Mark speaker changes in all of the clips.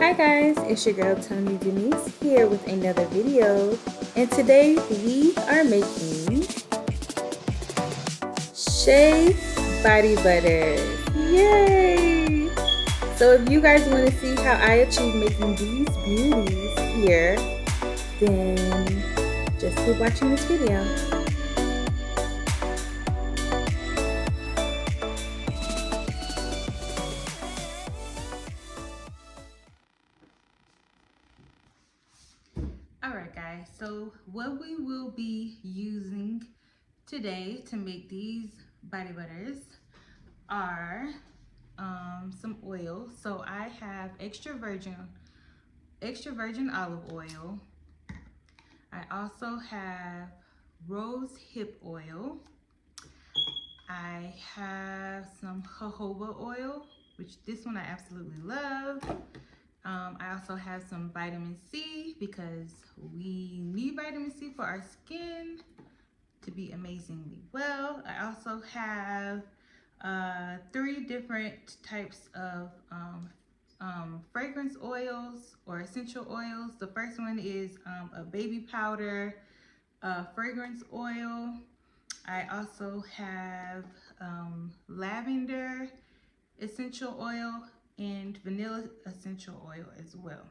Speaker 1: Hi guys, it's your girl Tony Denise here with another video, and today we are making Shea body butter. Yay! So if you guys want to see how I achieve making these beauties here, then just keep watching this video. Alright guys, so what we will be using today to make these body butters are some oil. So I have extra virgin olive oil. I also have rose hip oil. I have some jojoba oil, which this one I absolutely love. I also have some vitamin C because we need vitamin C for our skin to be amazingly well. I also have 3 different types of fragrance oils or essential oils. The first one is a baby powder fragrance oil. I also have lavender essential oil and vanilla essential oil as well.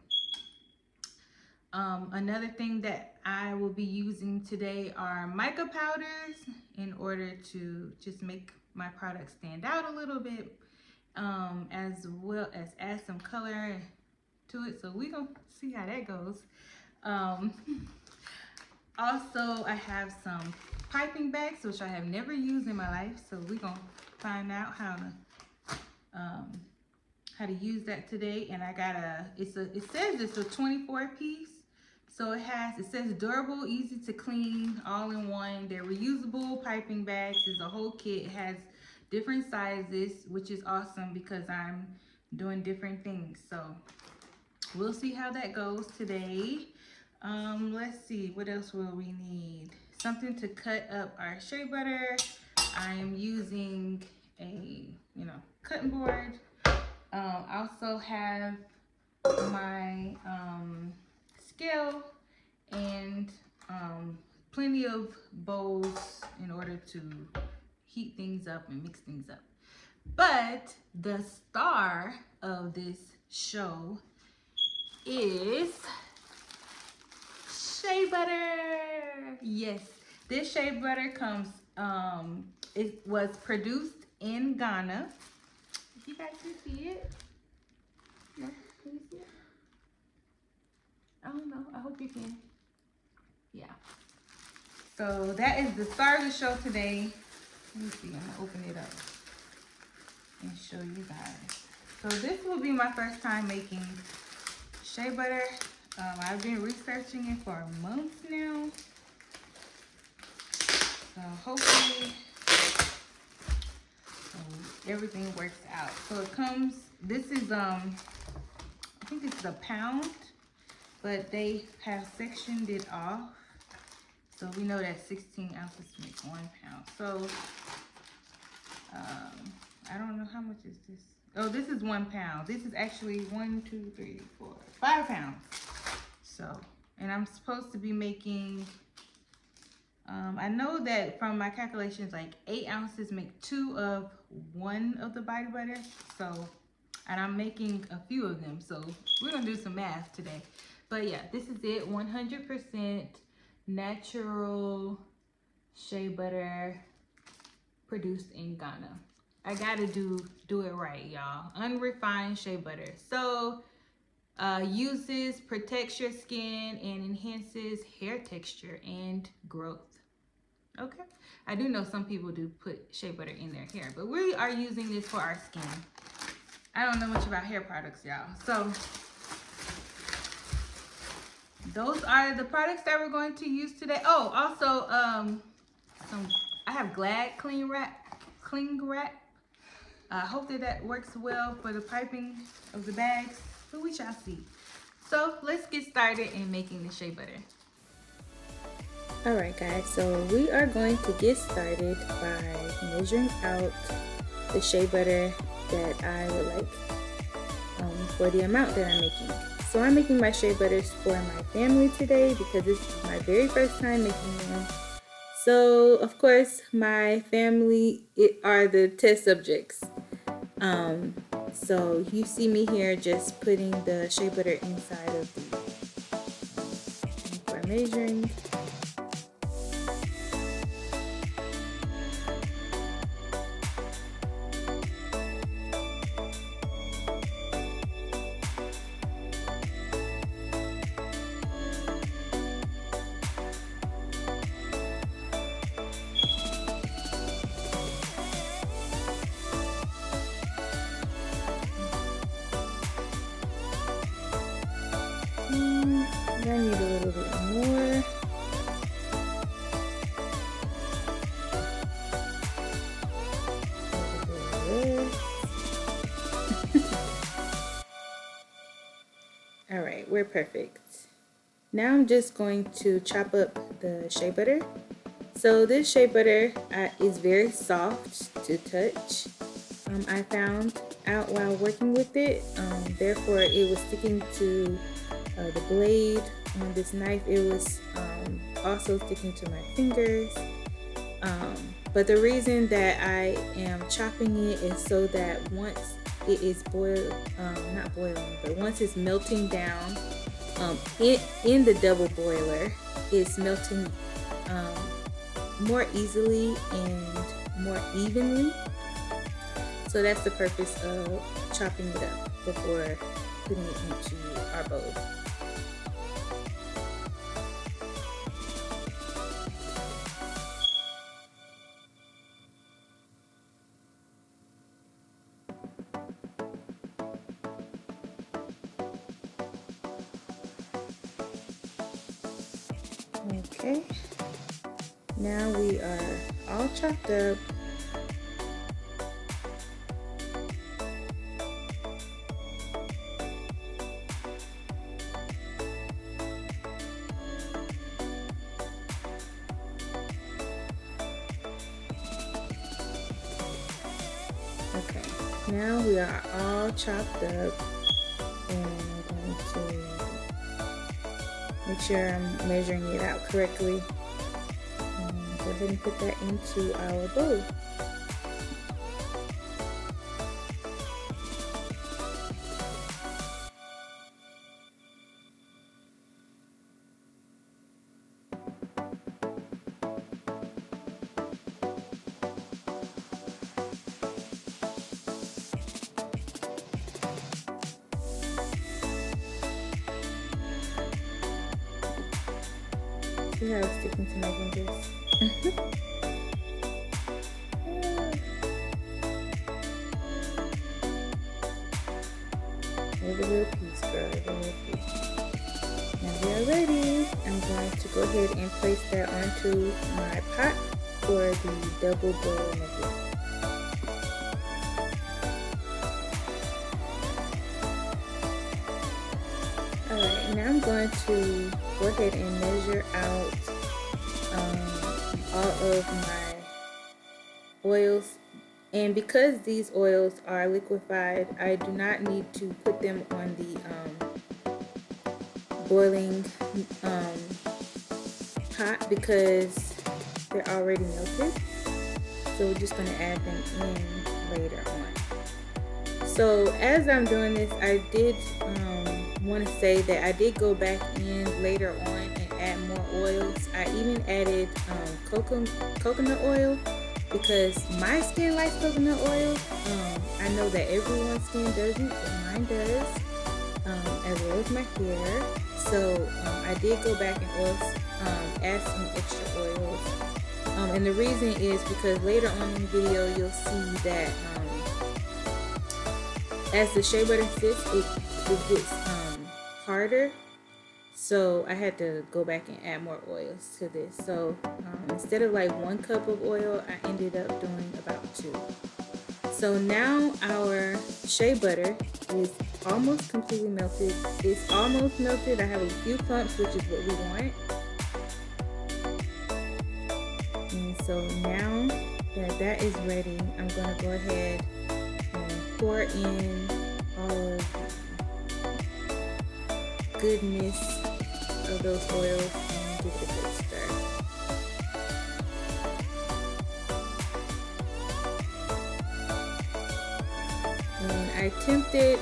Speaker 1: Another thing that I will be using today are mica powders in order to just make my product stand out a little bit, as well as add some color to it. So we're gonna see how that goes. Also, I have some piping bags, which I have never used in my life. So we're gonna find out how to use that today. And I got it says it's a 24 piece. So it says durable, easy to clean, all in one. They're reusable piping bags. It's a whole kit. It has different sizes, which is awesome because I'm doing different things. So we'll see how that goes today. Let's see, what else will we need? Something to cut up our shea butter. I am using a, cutting board. I also have my scale and plenty of bowls in order to heat things up and mix things up. But the star of this show is shea butter. Yes, this shea butter comes, it was produced in Ghana. If you guys can see it. Yeah, can you see it? I don't know. I hope you can. Yeah. So that is the star of the show today. Let me see. I'm gonna open it up and show you guys. So this will be my first time making shea butter. I've been researching it for months now. So hopefully everything works out. So it comes. This is I think it's a pound. But they have sectioned it off. So we know that 16 ounces make 1 pound. So I don't know how much is this. Oh, this is 1 pound. This is actually 1, 2, 3, 4, 5 pounds. So, and I'm supposed to be making, I know that from my calculations, like 8 ounces make 2 of 1 of the body butter. So, and I'm making a few of them. So we're gonna do some math today. But yeah, this is it, 100% natural shea butter produced in Ghana. I gotta do it right, y'all. Unrefined shea butter. So, protects your skin and enhances hair texture and growth. Okay, I do know some people do put shea butter in their hair, but we are using this for our skin. I don't know much about hair products, y'all. So, those are the products that we're going to use today. Oh, also, I have Glad cling wrap. I hope that works well for the piping of the bags, but we shall see. So let's get started in making the shea butter. All right, guys. So we are going to get started by measuring out the shea butter that I would like for the amount that I'm making. So I'm making my shea butters for my family today because this is my very first time making them. So of course my family are the test subjects. So you see me here just putting the shea butter inside of the for measuring. I need a little bit more. All right, we're perfect. Now I'm just going to chop up the shea butter. So this shea butter is very soft to touch. I found out while working with it, therefore it was sticking to the blade on this knife. It was also sticking to my fingers. But the reason that I am chopping it is so that once it is not boiling, but once it's melting down in the double boiler, it's melting more easily and more evenly. So that's the purpose of chopping it up before putting it into our bowl. Okay, now we are all chopped up. Okay, now we are all chopped up, and I'm going to make sure I'm measuring it out correctly. Go ahead and put that into our bowl. See how it's sticking to my fingers? Every little piece, girl, every little piece. Now we are ready. I'm going to go ahead and place that onto my pot for the double boil method. Alright, now I'm going to go ahead and measure out all of my oils. And because these oils are liquefied, I do not need to put them on the boiling pot because they're already melted. So we're just going to add them in later on. So as I'm doing this, I did want to say that I did go back in later on and add more oils. I even added coconut oil because my skin likes coconut oil. I know that everyone's skin doesn't, but mine does, as well as my hair. So I did go back and add some extra oils. And the reason is because later on in the video you'll see that as the shea butter sits, it gets harder. So I had to go back and add more oils to this. So instead of like 1 cup of oil, I ended up doing about 2. So now our shea butter is almost completely melted. It's almost melted. I have a few clumps, which is what we want. And so now that that is ready, I'm going to go ahead and pour in all of goodness of those oils and give it a good stir. And I temped it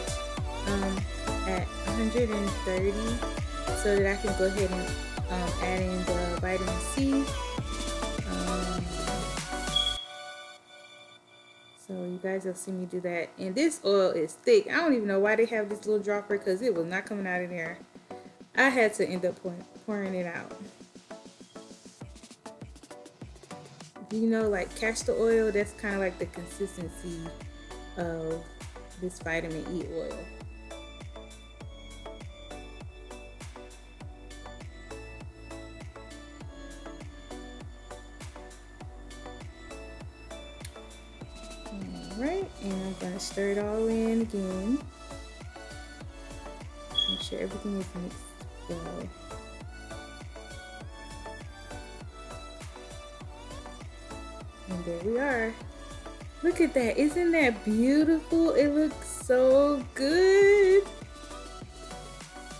Speaker 1: at 130 so that I can go ahead and add in the vitamin C. So you guys will see me do that. And this oil is thick. I don't even know why they have this little dropper, because it was not coming out of there. I had to end up pouring it out. You know, like castor oil, that's kind of like the consistency of this vitamin E oil. Alright, and I'm going to stir it all in again. Make sure everything is mixed well. And there we are. Look at that. Isn't that beautiful? It looks so good.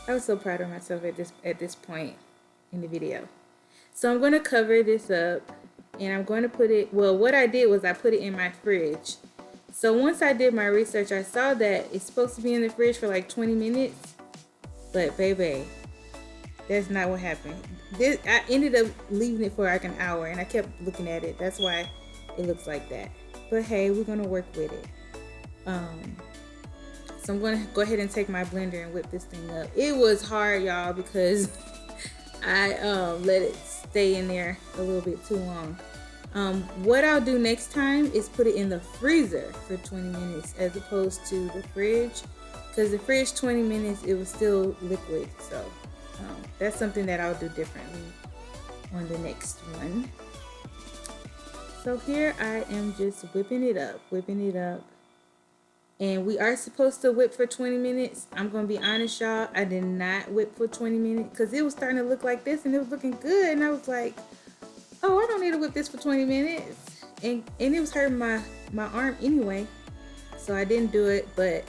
Speaker 1: I was so proud of myself at this point in the video. So I'm going to cover this up, and I'm going to put it, well, what I did was I put it in my fridge. So once I did my research, I saw that it's supposed to be in the fridge for like 20 minutes. But baby, that's not what happened. I ended up leaving it for like an hour, and I kept looking at it. That's why it looks like that. But hey, we're gonna work with it. So I'm gonna go ahead and take my blender and whip this thing up. It was hard, y'all, because I let it stay in there a little bit too long. What I'll do next time is put it in the freezer for 20 minutes as opposed to the fridge, because the fridge 20 minutes it was still liquid. So that's something that I'll do differently on the next one. So here I am just whipping it up. And we are supposed to whip for 20 minutes. I'm going to be honest, y'all. I did not whip for 20 minutes because it was starting to look like this and it was looking good. And I was like, oh, I don't need to whip this for 20 minutes. And it was hurting my arm anyway. So I didn't do it. But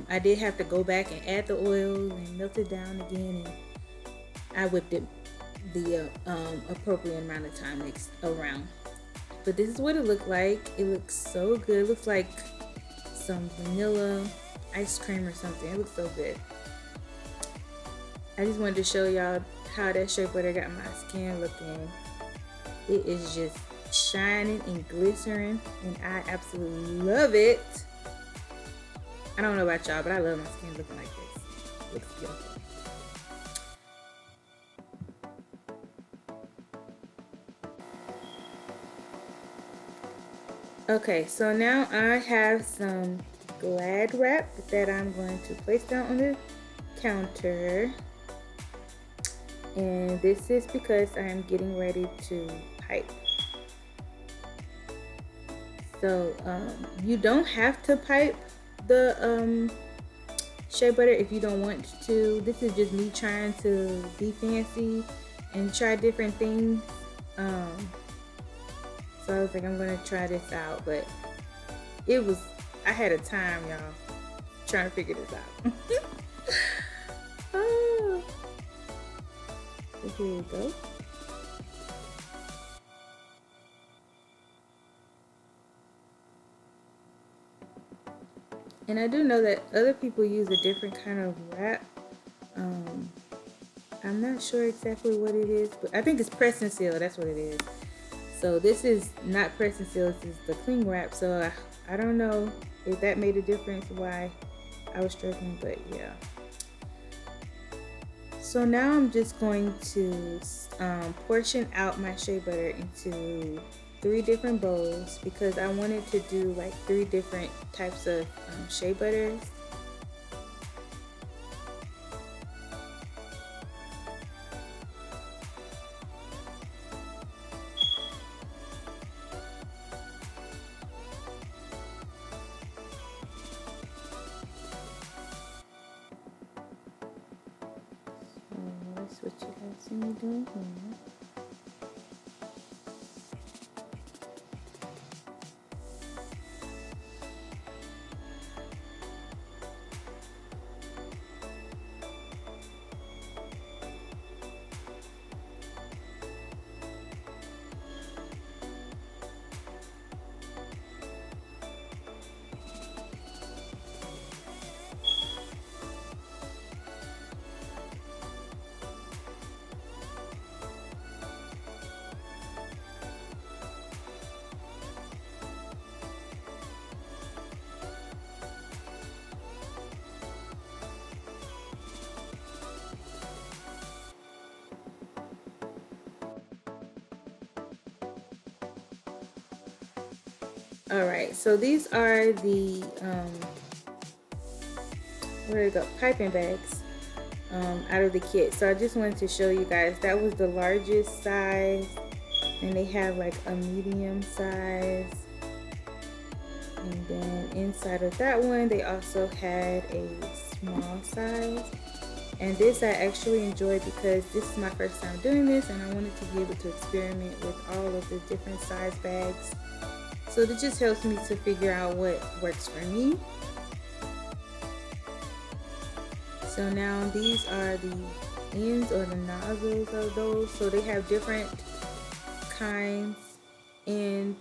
Speaker 1: I did have to go back and add the oil and melt it down again. And I whipped it the appropriate amount of time next around. But this is what it looked like. It looks so good. It looks like some vanilla ice cream or something. It looks so good. I just wanted to show y'all how that shea butter got my skin looking. It is just shining and glittering, and I absolutely love it. I don't know about y'all, but I love my skin looking like this. It looks beautiful. Okay, so now I have some Glad wrap that I'm going to place down on the counter. And this is because I am getting ready to pipe. So you don't have to pipe the shea butter if you don't want to. This is just me trying to be fancy and try different things. So I was like, I'm gonna try this out, but I had a time, y'all, trying to figure this out. Oh. So here we go. And I do know that other people use a different kind of wrap. I'm not sure exactly what it is, but I think it's press and seal. That's what it is. So this is not press and seal. This is the cling wrap. So I don't know if that made a difference why I was struggling, but yeah. So now I'm just going to portion out my shea butter into 3 different bowls because I wanted to do like 3 different types of shea butters. That's what you guys see me doing here. All right, so these are the where to go piping bags out of the kit. So I just wanted to show you guys that was the largest size, and they have like a medium size, and then inside of that one they also had a small size. And this I actually enjoyed because this is my first time doing this, and I wanted to be able to experiment with all of the different size bags. So it just helps me to figure out what works for me. So now these are the ends or the nozzles of those. So they have different kinds, and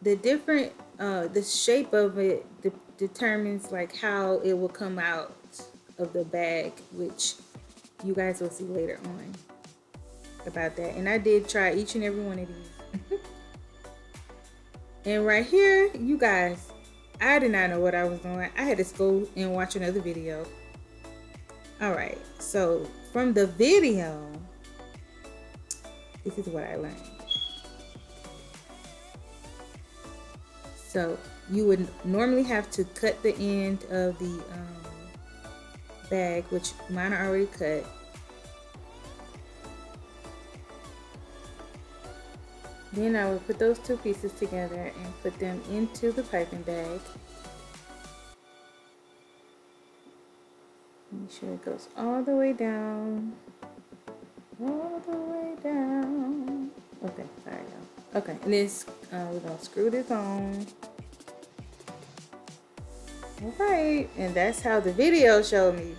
Speaker 1: the shape of it determines like how it will come out of the bag, which you guys will see later on about that. And I did try each and every one of these. And right here, you guys, I did not know what I was doing. I had to go and watch another video. All right, so from the video, this is what I learned. So you would normally have to cut the end of the bag, which mine are already cut. Then I would put those two pieces together and put them into the piping bag. Make sure it goes all the way down. All the way down. Okay, sorry y'all. Okay, and this, we're gonna screw this on. Alright, and that's how the video showed me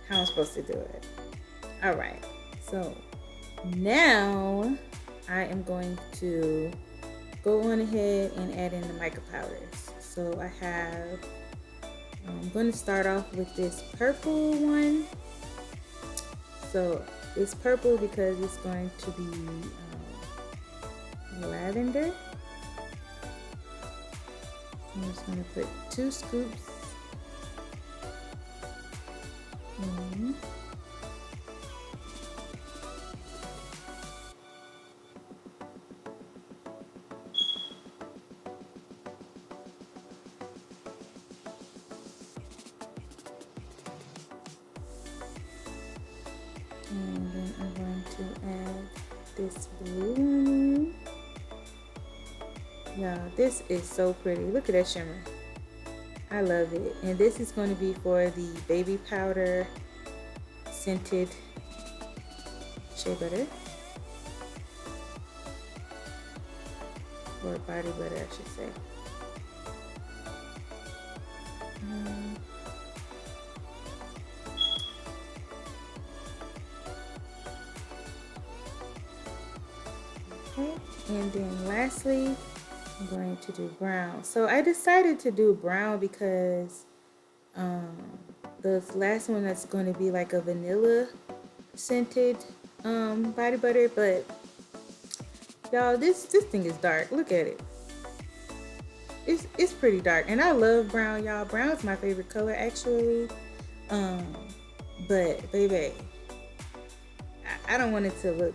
Speaker 1: how I'm supposed to do it. Alright, so now I am going to go on ahead and add in the mica powders. So I'm going to start off with this purple one. So it's purple because it's going to be lavender. I'm just going to put 2 scoops in. And then I'm going to add this blue one. Yeah, this is so pretty. Look at that shimmer. I love it. And this is going to be for the baby powder scented shea butter. Or body butter, I should say. Okay, and then lastly, I'm going to do brown. So I decided to do brown because the last one that's going to be like a vanilla scented body butter, but y'all, this thing is dark. Look at it. It's pretty dark, and I love brown, y'all. Brown's my favorite color actually. But baby, I don't want it to look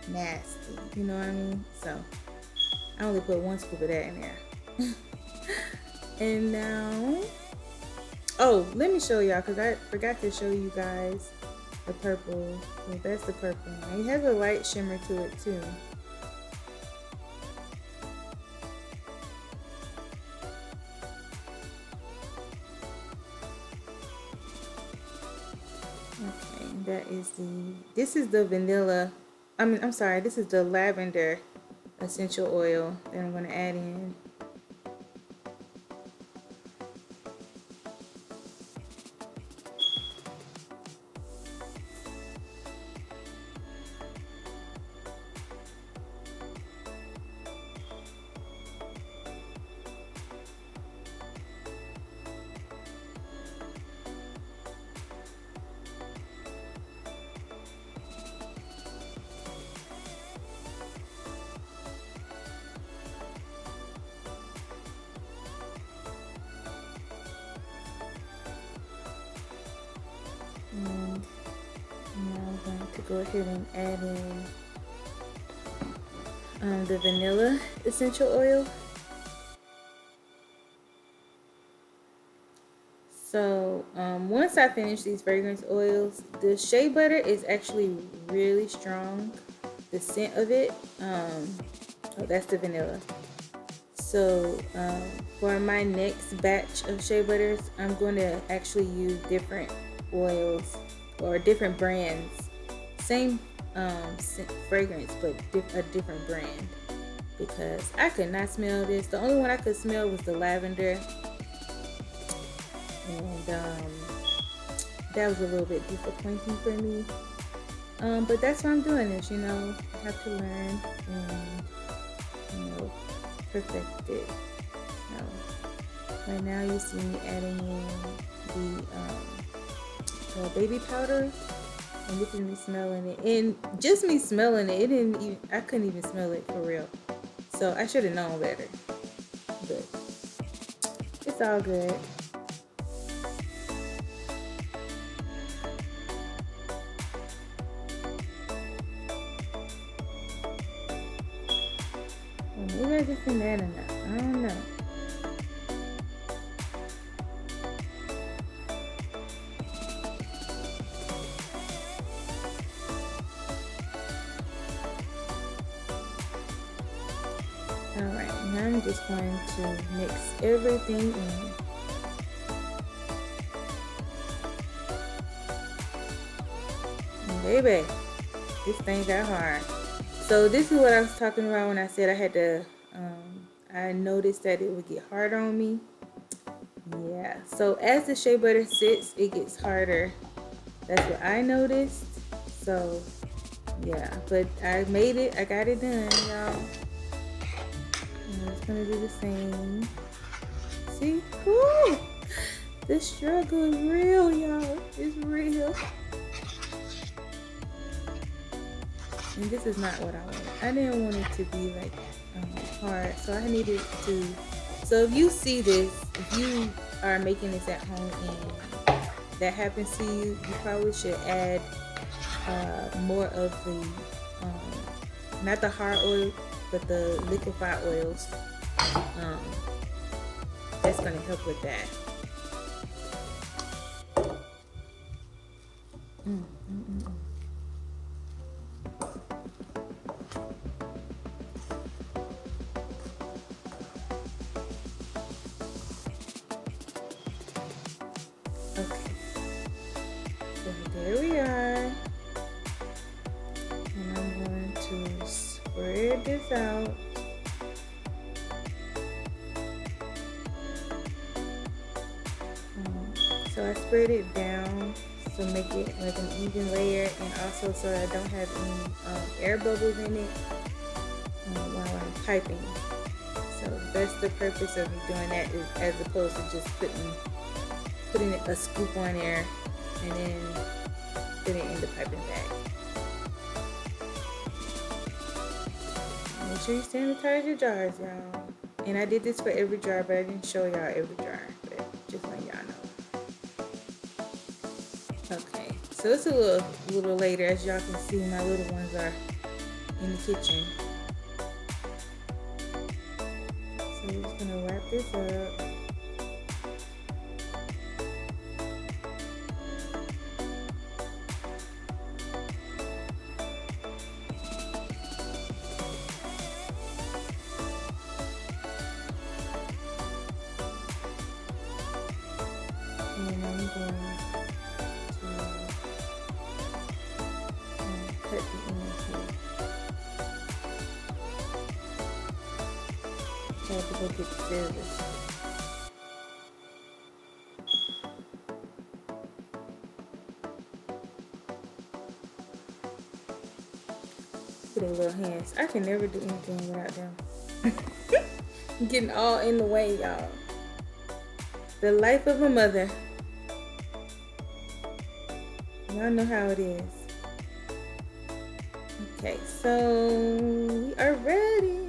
Speaker 1: nasty, you know what I mean? So I only put 1 scoop of that in there. And now, oh, let me show y'all, because I forgot to show you guys the purple. So that's the purple one. It has a light shimmer to it too. Okay, this is the vanilla, I'm sorry, this is the lavender essential oil that I'm going to add in. And now I'm going to go ahead and add in the vanilla essential oil. So once I finish these fragrance oils, the shea butter is actually really strong. The scent of it, oh, that's the vanilla. So for my next batch of shea butters, I'm going to actually use different oils or different brands. Same fragrance, but a different brand. Because I could not smell this. The only one I could smell was the lavender. And that was a little bit disappointing for me. But that's why I'm doing this, you know. I have to learn and, you know, perfect it. So right now you see me adding in the baby powder, and look at me smelling it. And just me smelling it, I couldn't even smell it for real. So I should have known better. But it's all good. Maybe I just didn't add enough. I don't know. Alright, now I'm just going to mix everything in. And baby, this thing got hard. So this is what I was talking about when I said I had to, I noticed that it would get harder on me. Yeah, so as the shea butter sits, it gets harder. That's what I noticed. So, yeah, but I made it. I got it done, y'all. I'm just gonna do the same. See? Woo! The struggle is real, y'all. It's real. And this is not what I wanted. I didn't want it to be like hard, so I needed to. So if you see this, if you are making this at home and that happens to you, you probably should add more of the, not the hard oil, but the liquefied oils. That's gonna help with that. Okay, so there we are, and I'm going to spread this out. So I spread it down to make it like an even layer, and also so I don't have any air bubbles in it while I'm piping. So that's the purpose of me doing that, as opposed to just putting a scoop on there and then putting it in the piping bag. Make sure you sanitize your jars, y'all. And I did this for every jar, but I didn't show y'all every jar, but just letting y'all know. Okay, so it's a little later. As y'all can see, my little ones are in the kitchen. So we're just gonna wrap this up. And I'm going to cut the end here. I have to go get the scissors. Look at their little hands. I can never do anything without them. Getting all in the way, y'all. The life of a mother. Y'all know how it is. Okay, so we are ready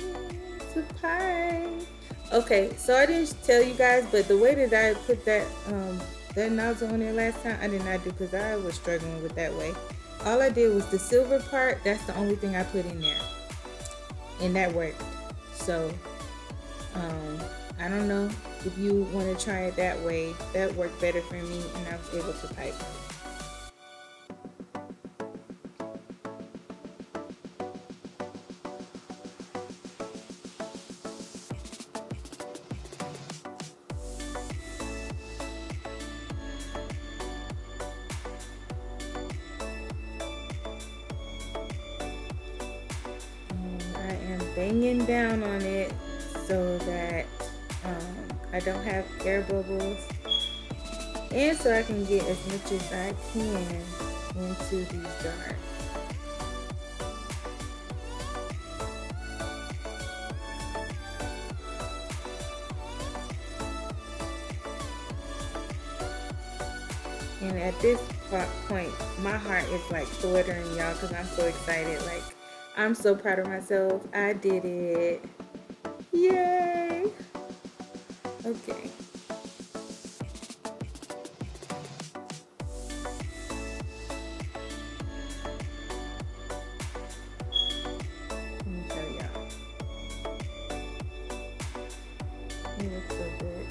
Speaker 1: to pipe. Okay, so I didn't tell you guys, but the way that I put that that nozzle on there last time, I did not do, because I was struggling with that way. All I did was the silver part. That's the only thing I put in there. and that worked. So I don't know if you want to try it that way. That worked better for me, and I was able to pipe. I am banging down on it so that I don't have air bubbles, and so I can get as much as I can into these jars. And at this point, my heart is like fluttering, y'all, because I'm so excited. Like, I'm so proud of myself. I did it. Yay! Okay. Let me show y'all. It looks so good.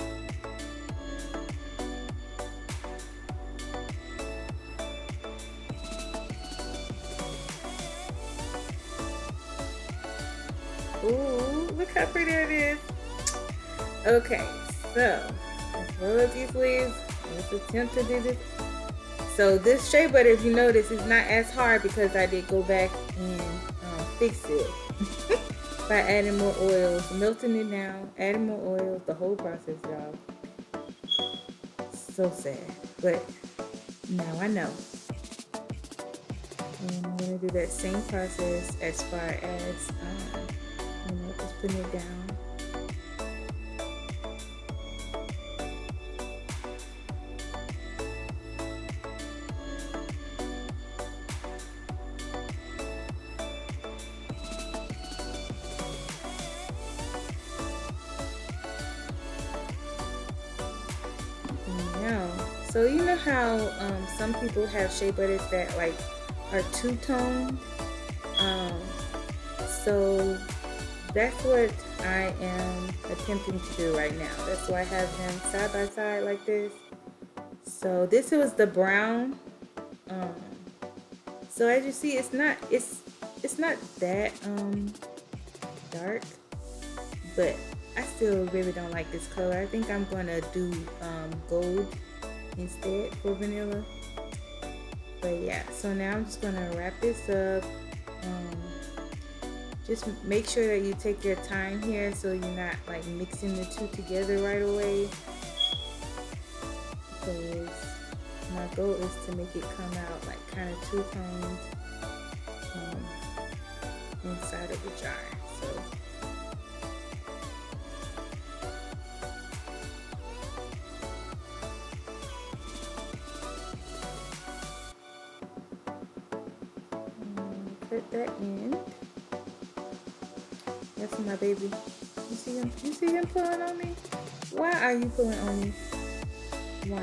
Speaker 1: Ooh, look how pretty it is. Okay, so let's roll up these sleeves. Let's attempt to do this. So this shea butter, if you notice, is not as hard because I did go back and fix it by adding more oils, melting it down, adding more oils, the whole process, y'all. So sad, but now I know. And I'm gonna do that same process as far as just putting it down. So you know how some people have shea butters that like are two-toned? So that's what I am attempting to do right now. That's why I have them side by side like this. So this was the brown. So as you see, it's not that dark, but I still really don't like this color. I think I'm gonna do gold instead for vanilla. But yeah, so now I'm just gonna wrap this up. Just make sure that you take your time here so you're not like mixing the two together right away, because my goal is to make it come out like kind of two-toned inside of the jar. So put that in. That's my baby. You see him? You see him pulling on me? Why are you pulling on me? Why?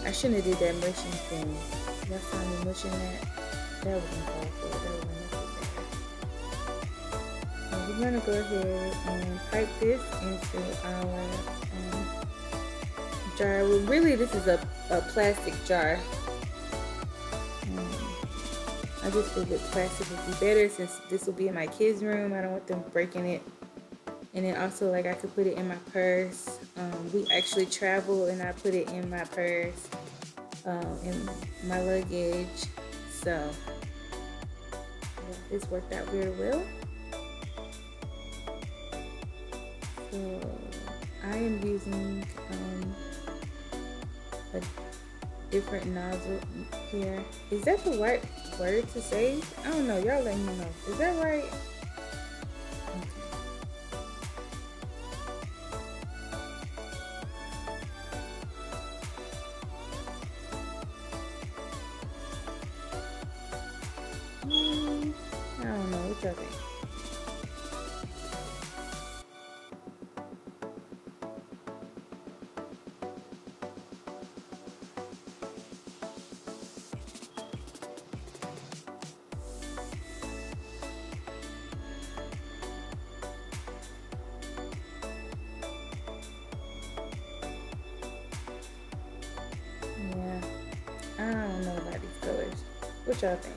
Speaker 1: I shouldn't have did that mushing thing. Y'all saw me mushing that? That wasn't called for. That wasn't necessary. So we're gonna go ahead and pipe this into our jar. Well, really, this is a plastic jar. I just figured plastic would be better since this will be in my kids' room. I don't want them breaking it. And then also, like, I could put it in my purse. We actually travel, and I put it in my purse, in my luggage. So yeah, this worked out very well. So I am using a different nozzle here. Is that the right word to say? I don't know. Y'all let me know. Is that right? I don't know. What y'all think? What y'all think?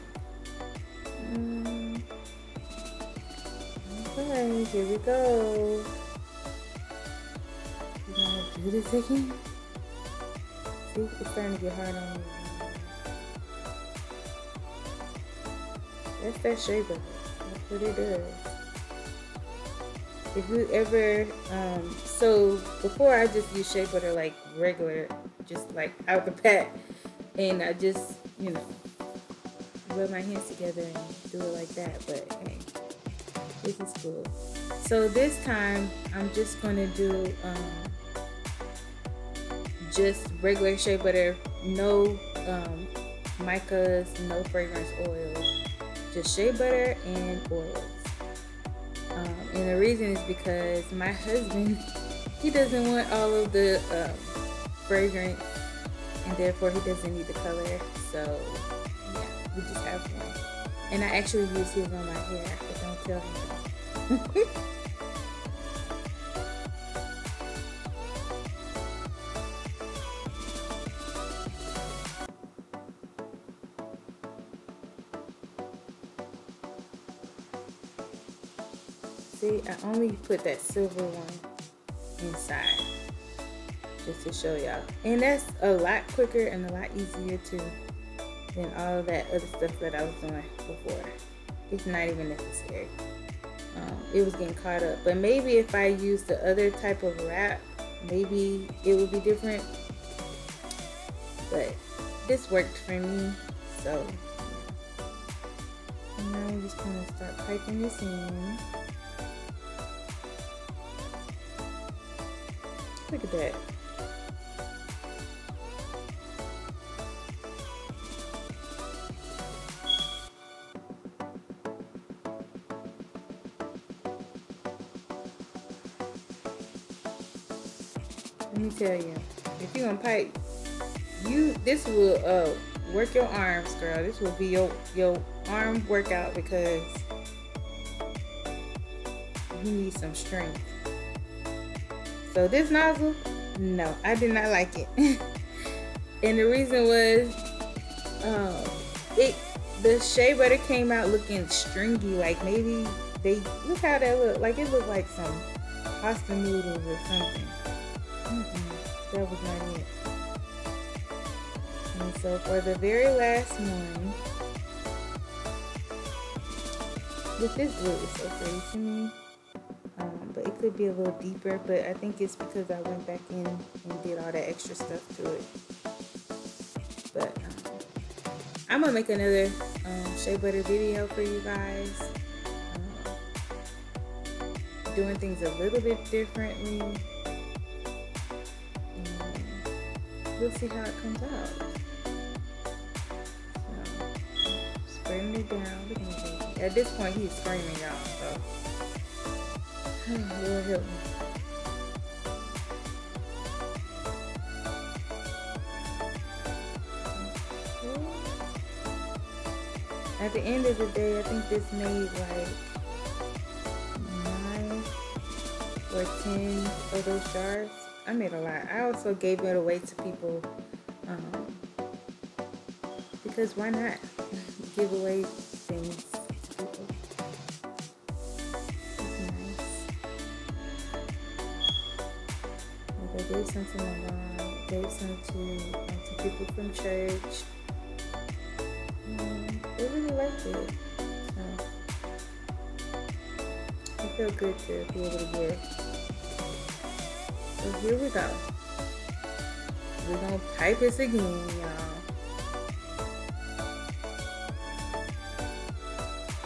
Speaker 1: Okay, here we go. We're gonna do this again. See, it's starting to get hard on me. That's that Shea butter. That's what it does. If you ever, so before I just use Shea butter like regular, just like out the pack, and I just, you know, rub my hands together and do it like that. But hey, this is cool. So this time I'm just gonna do just regular Shea butter, no micas, no fragrance oil, just shea butter and oils. And the reason is because my husband, he doesn't want all of the fragrance, and therefore he doesn't need the color. So yeah, we just have one. And I actually use his on my hair, but don't tell him. See, I only put that silver one inside just to show y'all. And that's a lot quicker and a lot easier too than all of that other stuff that I was doing before. It's not even necessary. It was getting caught up. But maybe if I use the other type of wrap, maybe it would be different. But this worked for me, so yeah. And now I'm just gonna start piping this in. Look at that. Let me tell you, if you're gonna pipe, this will work your arms, girl. This will be your arm workout because you need some strength. So this nozzle, no, I did not like it. And the reason was, the shea butter came out looking stringy, like maybe look how that looked. Like it looked like some pasta noodles or something. That was not it. And so for the very last one, this blue is so pretty to me. But it could be a little deeper, but I think it's because I went back in and did all that extra stuff to it. But I'm gonna make another shea butter video for you guys, doing things a little bit differently. We'll see how it comes out. So, spreading it down. Look at me. At this point, he's screaming, y'all. So. Lord help me. At the end of the day, I think this made like 9 or 10 of those jars. I made a lot. I also gave it away to people because why not give away things to people? I gave some to my mom, gave some to people from church. They really liked it. So it felt good to be able to give. So here we go. We're gonna pipe this again, y'all.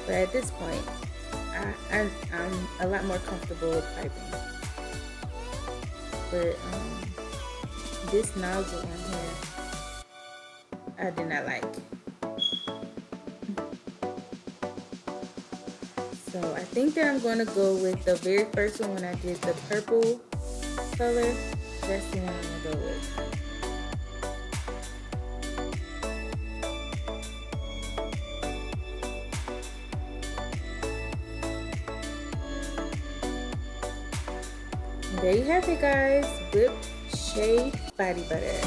Speaker 1: But at this point, I'm a lot more comfortable with piping. But this nozzle on here, I did not like. So I think that I'm going to go with the very first one when I did the purple color. That's the one I'm going to go with. And there you have it, guys. Whipped Shea body butter.